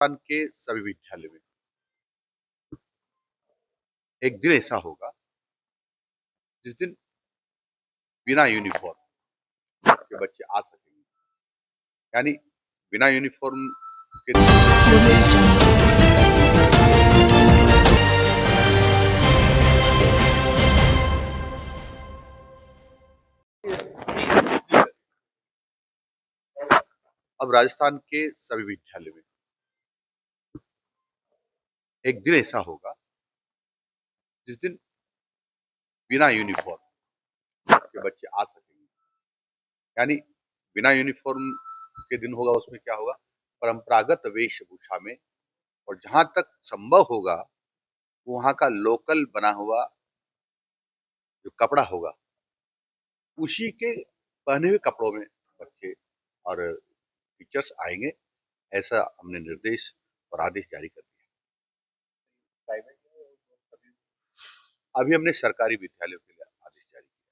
राजस्थान के सभी विद्यालय में एक दिन ऐसा होगा जिस दिन बिना यूनिफॉर्म के बच्चे आ सकेंगे। यानी बिना यूनिफॉर्म के अब राजस्थान के सभी विद्यालय में एक दिन ऐसा होगा जिस दिन बिना यूनिफॉर्म के बच्चे आ सकेंगे। यानी बिना यूनिफॉर्म के दिन होगा, उसमें क्या होगा, परंपरागत वेशभूषा में, और जहां तक संभव होगा वहां का लोकल बना हुआ जो कपड़ा होगा उसी के पहने हुए कपड़ों में बच्चे और टीचर्स आएंगे। ऐसा हमने निर्देश और आदेश जारी कर दिया। अभी हमने सरकारी विद्यालयों के लिए आदेश जारी किया।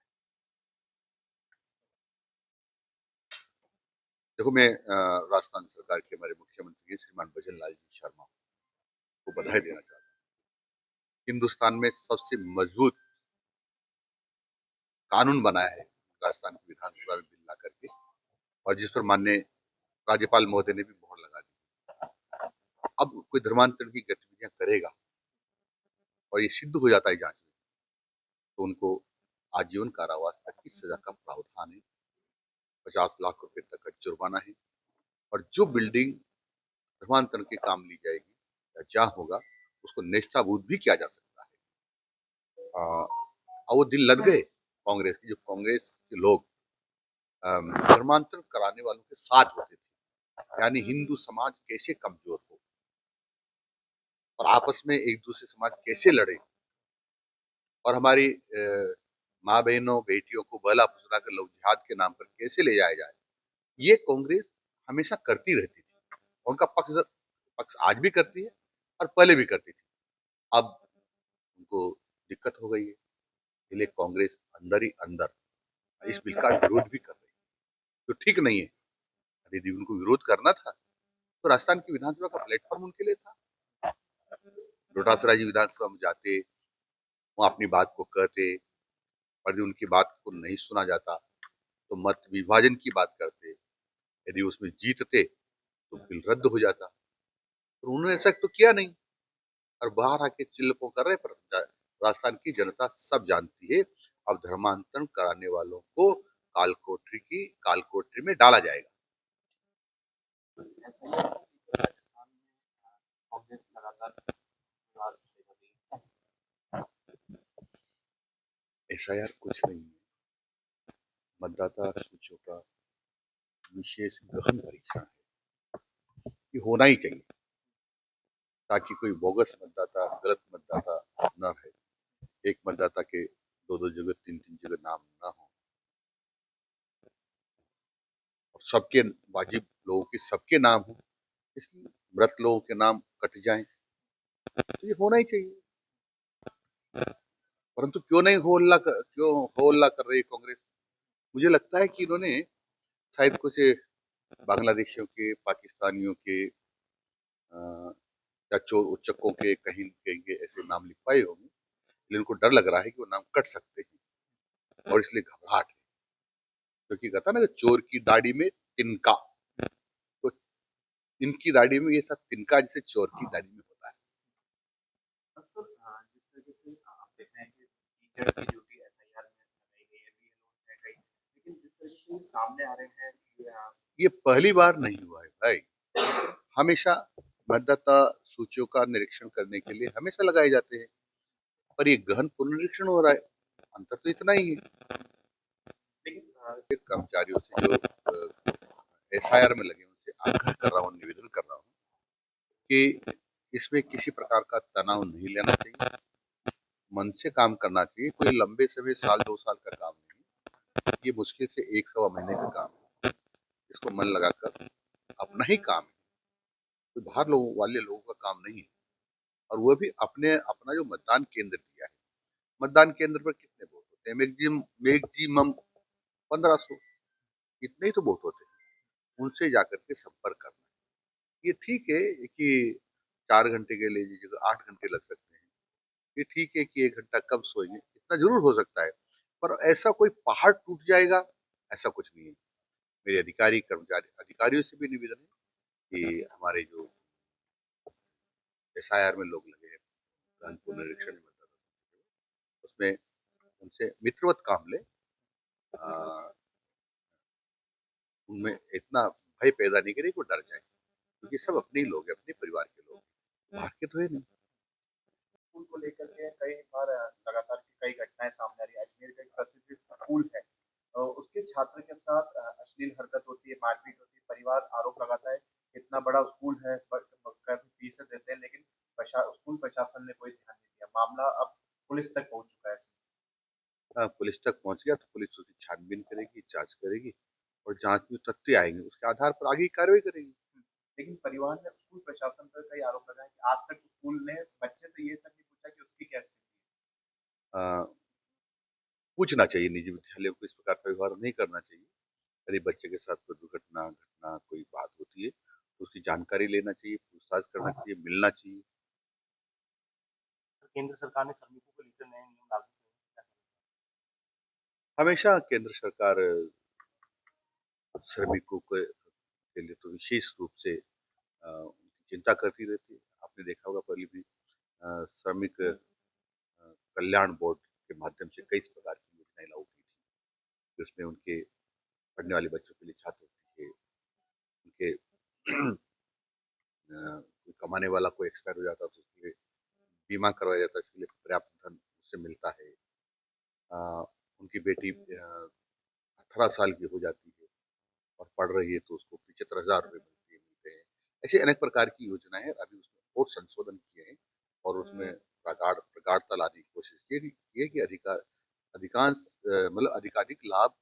देखो, मैं राजस्थान सरकार के हमारे मुख्यमंत्री श्रीमान भजन लाल जी शर्मा को बधाई देना चाहता हूँ। हिंदुस्तान में सबसे मजबूत कानून बनाया है राजस्थान की विधानसभा में बिल ला करके, और जिस पर माननीय राज्यपाल महोदय ने भी मोहर लगा दी। अब कोई धर्मांतरण की गतिविधियां करेगा और ये सिद्ध हो जाता है जांच में, तो उनको आजीवन कारावास तक की सजा का प्रावधान है। 50 लाख रुपए तक का जुर्माना है, और जो बिल्डिंग धर्मांतरण के काम ली जाएगी या जहाँ होगा उसको नेस्ताभूत भी किया जा सकता है। और वो दिन लद गए कांग्रेस के, जो कांग्रेस के लोग धर्मांतरण कराने वालों के साथ होते थे। यानी हिंदू समाज कैसे कमजोर हो और आपस में एक दूसरे समाज कैसे लड़े, और हमारी माँ बहनों बेटियों को बहला फुसला कर लव जिहाद के नाम पर कैसे ले जाया जाए, ये कांग्रेस हमेशा करती रहती थी। उनका पक्ष आज भी करती है और पहले भी करती थी। अब उनको दिक्कत हो गई है, इसलिए कांग्रेस अंदर ही अंदर इस बिल का विरोध भी कर रही है, जो ठीक नहीं है। यदि उनको विरोध करना था तो राजस्थान की विधानसभा का प्लेटफॉर्म उनके लिए था। डोटासरा जी विधानसभा में जाते, वो अपनी बात को कहते, और यदि उनकी बात को नहीं सुना जाता तो मत विभाजन की बात करते। यदि उसमें जीतते तो बिल रद्द हो जाता, पर उन्होंने ऐसा तो किया नहीं, और बाहर आके चिल्लपों कर रहे। पर राजस्थान की जनता सब जानती है, अब धर्मांतरण कराने वालों को काल कोठरी में डाला जाएगा। ऐसा यार कुछ नहीं है। मतदाता सूचियों का विशेष गहन परीक्षण है, ये होना ही चाहिए, ताकि कोई बोगस मतदाता, गलत मतदाता न रहे। एक मतदाता के दो दो जगह, तीन तीन जगह नाम ना हो, और सबके वाजिब लोगों के सबके नाम हो, इसलिए मृत लोगों के नाम कट जाएं, तो ये होना ही चाहिए। परंतु क्यों हो हल्ला कर रही है कांग्रेस? मुझे लगता है कि इन्होंने शायद कुछ बांग्लादेशियों के, पाकिस्तानियों के या चोर उच्चकों के कहीं कहीं के ऐसे नाम लिखवाए होंगे, इसलिए उनको डर लग रहा है कि वो नाम कट सकते हैं, और इसलिए घबराहट है। क्योंकि कहता ना कि चोर की दाढ़ी में तिनका, तो इनकी दाढ़ी में ये सब तिनका जैसे चोर की दाढ़ी में होता है। अक्सर जिस तरीके से आप देख रहे हैं कि टीचर्स की ड्यूटी एसआईआर में लगाई गई है, बीएलओ है कई, लेकिन जिस तरीके से ये सामने आ रहे हैं ये पहली बार नहीं हुआ है भाई। हमेशा मतदाता सूचियों का निरीक्षण करने के लिए हमेशा लगाए जाते हैं, पर ये गहन पुनरीक्षण हो रहा है। अंतर तो इतना ही है। लेकिन कर्मचारियों से जो एसआईआर में लगे उनसे आग्रह कर रहा हूँ, निवेदन कर रहा हूँ कि इसमें किसी प्रकार का तनाव नहीं लेना चाहिए, मन से काम करना चाहिए। कोई लंबे समय, साल 2 साल का काम नहीं, ये मुश्किल से 1 सवा महीने का काम है। इसको मन लगाकर, अपना ही काम है, तो बाहर लोगों वाले लोगों का काम नहीं है। और वो भी अपना जो मतदान केंद्र दिया है, मतदान केंद्र पर कितने वोट होते हैं? मैक्सिमम 1500, इतने ही तो वोट होते हैं। उनसे जाकर के संपर्क करना, ये ठीक है कि 4 घंटे के लिए की जगह 8 घंटे लग सकते हैं। ये ठीक है कि 1 घंटा कम सोएंगे, इतना ज़रूर हो सकता है। पर ऐसा कोई पहाड़ टूट जाएगा, ऐसा कुछ नहीं है। मेरे अधिकारियों से भी निवेदन है कि हमारे जो एसआईआर में लोग लगे हैं, गहन पुनरीक्षण में मतलब उसमें उनसे मित्रवत काम लें। अ, उनमें इतना भय पैदा नहीं करें कि वो डर जाएँ, क्योंकि सब अपने ही लोग हैं, अपने परिवार के लोग हैं। बाहर के तो है नहीं। स्कूल को लेकर के कई बार लगातार कई घटनाएं सामने आ रही है। अजमेर का एक प्रतिष्ठित स्कूल है, उसके छात्र के साथ अश्लील हरकत होती है, मारपीट होती है। परिवार आरोप लगाता है इतना बड़ा स्कूल है, काफी फीस देते हैं, लेकिन स्कूल प्रशासन ने कोई ध्यान नहीं दिया। मामला अब पुलिस तक पहुंच चुका है। पुलिस तक पहुँच गया तो पुलिस उसकी छानबीन करेगी, जाँच करेगी और जाँच में तथ्य आएँगे, उसके आधार पर आगे की कार्रवाई करेगी। लेकिन परिवार ने स्कूल प्रशासन पर कई आरोप लगाए कि आज तक स्कूल ने बच्चे से ये तक नहीं पूछा कि उसकी क्या स्थिति अ, पूछना चाहिए निजी विद्यालयों को, इस प्रकार का व्यवहार नहीं करना चाहिए। यदि बच्चे के साथ कोई दुर्घटना, घटना, कोई बात होती है, तो उसकी जानकारी लेना चाहिए, पूछताछ करना चाहिए, मिलना चाहिए। है। केंद्र सरकार ने श्रमिकों को लेकर नए नियम लागू किए हैं। हमेशा केंद्र सरकार श्रमिकों के लिए तो विशेष रूप से उनकी चिंता करती रहती है। आपने देखा होगा पहले भी श्रमिक कल्याण बोर्ड के माध्यम से कई इस प्रकार की योजनाएं लागू की थी। उसमें उनके पढ़ने वाले बच्चों के लिए छात्रवृत्ति के उनके कोई कमाने वाला कोई एक्सपायर हो जाता है तो उसके लिए बीमा करवाया जाता है, इसके लिए पर्याप्त धन उससे मिलता है। अ, उनकी बेटी 18 साल की हो जाती है और पढ़ रही है तो उसको 75,000 रुपये मिलते हैं। ऐसे अनेक प्रकार की योजनाएं हैं, अभी उसमें और संशोधन किए हैं और उसमें प्रगाढ़ता लाने की कोशिश की है कि अधिकांश मतलब अधिकाधिक लाभ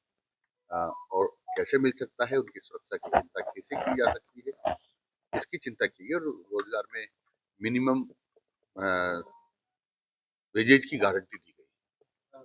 अ, और कैसे मिल सकता है, उनकी सुरक्षा की चिंता कैसे की जा सकती है, इसकी चिंता की है और रोजगार में मिनिमम वेजेज की गारंटी दी गई है।